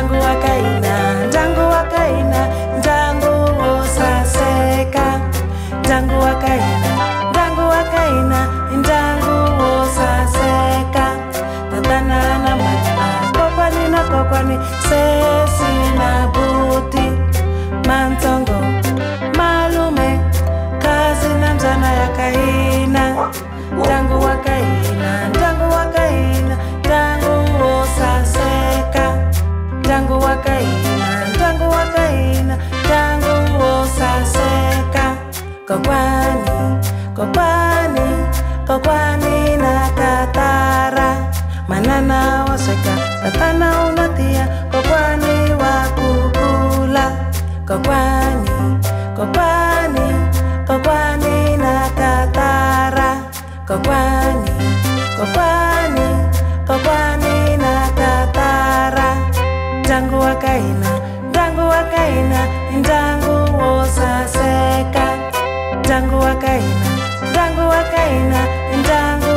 ndangu wakaina, ndangu wakaina, ndangu wosaseka. Ndangu wakaina, ndangu wakaina, ndangu wosaseka. Tatana na mama, kokwani, sesi na buti. Mantongo, malume, kazi na mzana ya kaina. Ndangu wakaina, ndangu wakaina, ndangu wosaseka. Ndangu wakaina, ndangu wakaina, ndangu wosaseka. Kokwani na katara. Manana waseka, tatana unatia, kokwani wakukula. Kokwani na katara. Kokwani na katara. Ndangu wakaina, ndangu wakaina, ndangu wosaseka. Ndangu wakaina, ndangu wakaina, ndangu